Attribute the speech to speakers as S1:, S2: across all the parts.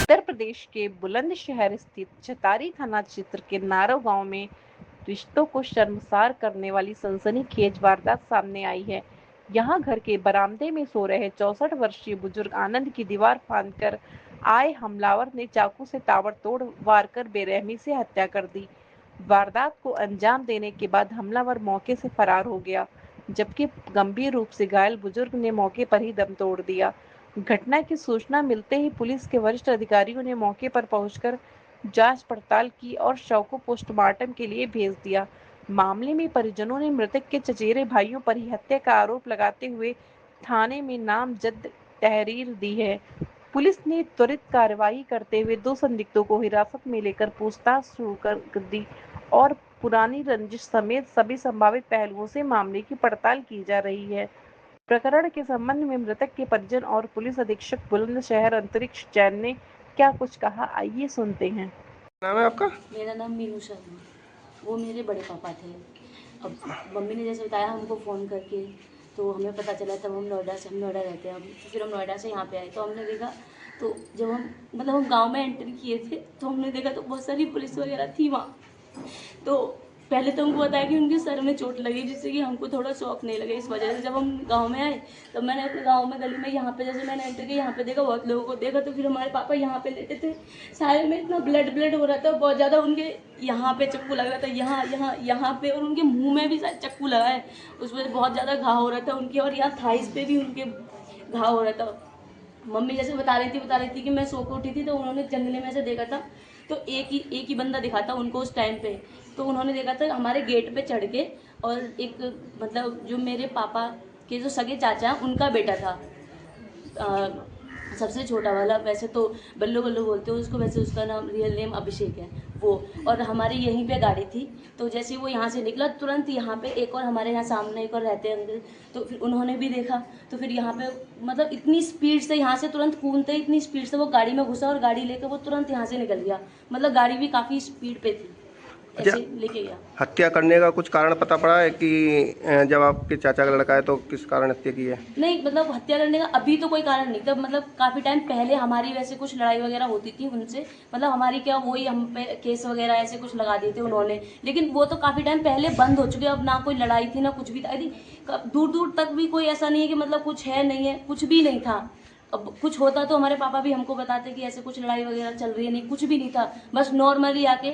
S1: उत्तर प्रदेश के बुलंदशहर स्थित चतारी थाना क्षेत्र के नारो गांव में रिश्तों को शर्मसार करने वाली सनसनीखेज वारदात सामने आई है। यहां घर के बरामदे में सो रहे 64 वर्षीय बुजुर्ग आनंद की दीवार फांदकर आए हमलावर ने चाकू से ताबड़तोड़ वार कर बेरहमी से हत्या कर दी। वारदात को अंजाम देने के बाद हमलावर मौके से फरार हो गया, जबकि गंभीर रूप से घायल बुजुर्ग ने मौके पर ही दम तोड़ दिया। घटना की सूचना मिलते ही पुलिस के वरिष्ठ अधिकारियों ने मौके पर पहुंचकर जांच पड़ताल की और शव को पोस्टमार्टम के लिए भेज दिया। मामले में परिजनों ने मृतक के चचेरे भाइयों पर ही हत्या का आरोप लगाते हुए थाने में नामजद तहरीर दी है। पुलिस ने त्वरित कार्रवाई करते हुए 2 संदिग्धों को हिरासत में लेकर पूछताछ शुरू कर दी और पुरानी रंजिश समेत सभी संभावित पहलुओं से मामले की पड़ताल की जा रही है। प्रकरण के संबंध में मृतक के परिजन और पुलिस अधीक्षक बुलंदशहर अंतरिक्ष जैन ने क्या कुछ कहा, आइए सुनते हैं।
S2: नाम है आपका?
S3: मेरा नाम मीनू शर्मा। वो मेरे बड़े पापा थे। अब मम्मी ने जैसे बताया हमको फ़ोन करके, तो हमें पता चला। तब हम नोएडा रहते हैं हम, तो फिर हम नोएडा से यहाँ पे आए। तो हमने देखा, तो जब हम गांव में एंट्री किए थे तो हमने देखा तो बहुत सारी पुलिस वगैरह थी वहाँ। तो पहले तो हमको बताया कि उनके सर में चोट लगी, जिससे कि हमको थोड़ा शौक नहीं लगे। इस वजह से जब हम गांव में आए तब मैंने अपने गांव में गली में यहाँ पे जैसे मैंने एंटर किया, यहाँ पे देखा बहुत लोगों को देखा। तो फिर हमारे पापा यहाँ पे लेटे थे, सारे में इतना ब्लड हो रहा था बहुत ज़्यादा। उनके यहाँ पे चक्कू लग रहा था, यहाँ पे, और उनके मुँह में भी शायद चक्कू लगा है। उस वजह से बहुत ज़्यादा घाव हो रहा था उनके, और यहाँ थाइस पे भी उनके घाव हो रहा था। मम्मी जैसे बता रही थी कि मैं सो के उठी थी तो उन्होंने जंगले में से देखा था, तो एक ही बंदा दिखा था उनको उस टाइम पे। तो उन्होंने देखा था हमारे गेट पे चढ़ के, और एक मतलब जो मेरे पापा के जो सगे चाचा हैं उनका बेटा था, सबसे छोटा वाला। वैसे तो बल्लू बल्लू बोलते हो उसको, वैसे उसका नाम रियल नेम अभिषेक है वो। और हमारी यहीं पे गाड़ी थी, तो जैसे वो यहाँ से निकला तुरंत यहाँ पे एक और हमारे यहाँ सामने एक और रहते हैं अंकल, तो फिर उन्होंने भी देखा। तो फिर यहाँ पे मतलब इतनी स्पीड से यहाँ से तुरंत कूदते, इतनी स्पीड से वो गाड़ी में घुसा और गाड़ी लेकर वो तुरंत यहाँ से निकल गया। मतलब गाड़ी भी काफ़ी स्पीड पे थी, ऐसे लेके गया।
S2: हत्या करने का कुछ कारण पता पड़ा है कि जब आपके चाचा का लड़का है तो किस कारण हत्या की है?
S3: नहीं, मतलब हत्या करने का अभी तो कोई कारण नहीं था। मतलब काफ़ी टाइम पहले हमारी वैसे कुछ लड़ाई वगैरह होती थी उनसे, मतलब हमारी क्या वही हम पे केस वगैरह ऐसे कुछ लगा दिए थे उन्होंने, लेकिन वो तो काफ़ी टाइम पहले बंद हो चुके। अब ना कोई लड़ाई थी ना कुछ भी था। यदि दूर दूर तक भी कोई ऐसा नहीं है कि मतलब कुछ है नहीं है, कुछ भी नहीं था। अब कुछ होता तो हमारे पापा भी हमको बताते कि ऐसे कुछ लड़ाई वगैरह चल रही है, नहीं कुछ भी नहीं था, बस नॉर्मली आके।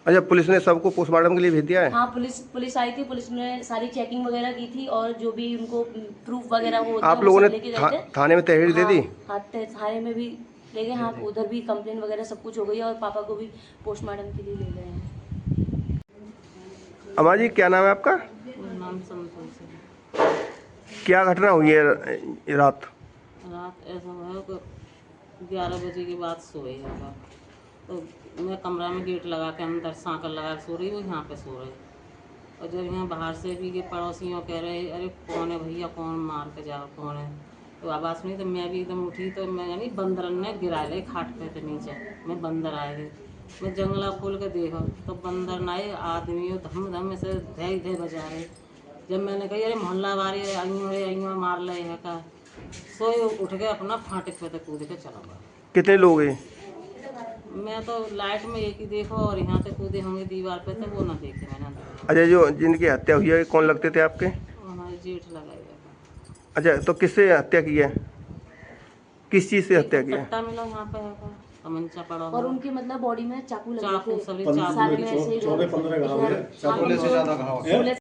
S2: अच्छा, पुलिस ने सबको पोस्टमार्टम के लिए भेज दिया है?
S3: हाँ, पुलिस आई थी, पुलिस ने सारी चेकिंग वगैरह की थी, और जो भी उनको प्रूफ वगैरह वो होते हैं
S2: आप
S3: वो
S2: लोगों ने
S3: सब लेके गए थे।
S2: थाने में तहरीर दे दी?
S3: हाँ, थाने में भी ले गए। हाँ, उधर भी कंप्लेन वगैरह सब कुछ हो गई है, और पापा को भी पोस्टमार्टम के लिए ले गए हैं।
S2: अम्मा जी, क्या नाम है आपका?
S4: नाम संतोष है।
S2: क्या घटना हुई है रात?
S4: रात ऐसा हुआ कि 11 बजे के बाद सोए होगा, तो मैं कमरा में गेट लगा के अंदर सांकल लगा के सो रही हूँ, यहाँ पे सो रही। और जब यहाँ बाहर से भी ये पड़ोसियों कह रहे अरे कौन है भैया, कौन मार के जाओ, कौन है। तो आवाज़ सुनी तो मैं भी एकदम उठी, तो मैं यानी बंदर ने गिरा ले खाट पे थे नीचे। मैं बंदर आए थे, मैं जंगला खोल के देखा तो बंदर ना आए, आदमी धम धम से धै धै बजा रहे। जब मैंने कही अरे मोहल्ला वाले आइयो मार ले है का, सोए उठ के अपना फाटक पे कूद के चला गया।
S2: कितने लोग हैं?
S4: मैं तो लाइट में एक ही देखो, और यहाँ से कूदे होंगे दीवार पे, तो वो ना देखे मैंने।
S2: अच्छा, जो जिनकी हत्या हुई है कौन लगते थे आपके?
S4: हमारे जेठ लगाए गए।
S2: अच्छा, तो किससे हत्या की है? किस चीज़ से हत्या की है?
S4: कट्टा मिला यहाँ पे है, तमंचा पड़ा
S3: और उनकी मतलब बॉडी में चाकू लगे
S4: चाकू
S3: थे,
S4: सभी
S3: सारे में ऐसे ही
S5: 14-15 घाव है।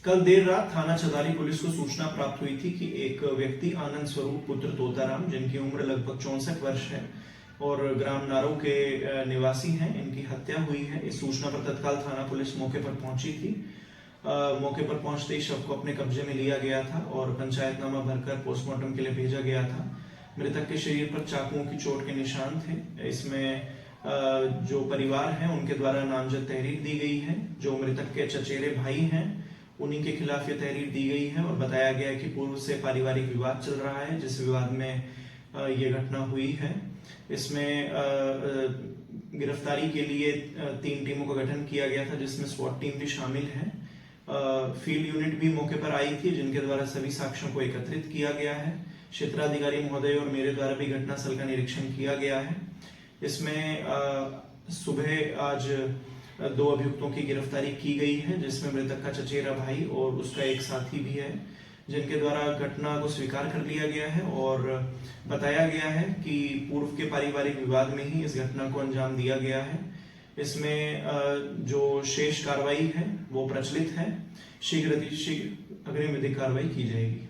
S5: कल देर रात थाना चतारी पुलिस को सूचना प्राप्त हुई थी कि एक व्यक्ति आनंद स्वरूप पुत्र तोताराम, जिनकी उम्र लगभग 64 वर्ष है और ग्राम नारो के निवासी हैं, इनकी हत्या हुई है। इस सूचना पर तत्काल थाना पुलिस मौके पर पहुंची थी। मौके पर पहुंचते ही शव को अपने कब्जे में लिया गया था और पंचायतनामा भरकर पोस्टमार्टम के लिए भेजा गया था। मृतक के शरीर पर चाकुओं की चोट के निशान थे। इसमें जो परिवार है उनके द्वारा नामजद तहरीर दी गई है। जो मृतक के चचेरे भाई हैं उन्हीं के खिलाफ ये तहरीर दी गई है और बताया गया है कि पूर्व से पारिवारिक विवाद चल रहा है, जिस विवाद में ये घटना हुई है। इसमें गिरफ्तारी के लिए 3 टीमों का गठन किया गया था, जिसमें स्वॉट टीम भी शामिल है। फील्ड यूनिट भी मौके पर आई थी, जिनके द्वारा सभी साक्ष्यों को एकत्रित किया गया है। क्षेत्राधिकारी महोदय और मेरे द्वारा भी घटनास्थल का निरीक्षण किया गया है। इसमें सुबह आज 2 अभियुक्तों की गिरफ्तारी की गई है, जिसमें मृतक का चचेरा भाई और उसका एक साथी भी है, जिनके द्वारा घटना को स्वीकार कर लिया गया है और बताया गया है कि पूर्व के पारिवारिक विवाद में ही इस घटना को अंजाम दिया गया है। इसमें जो शेष कार्रवाई है वो प्रचलित है। शीघ्र अग्रिम विधिक कार्रवाई की जाएगी।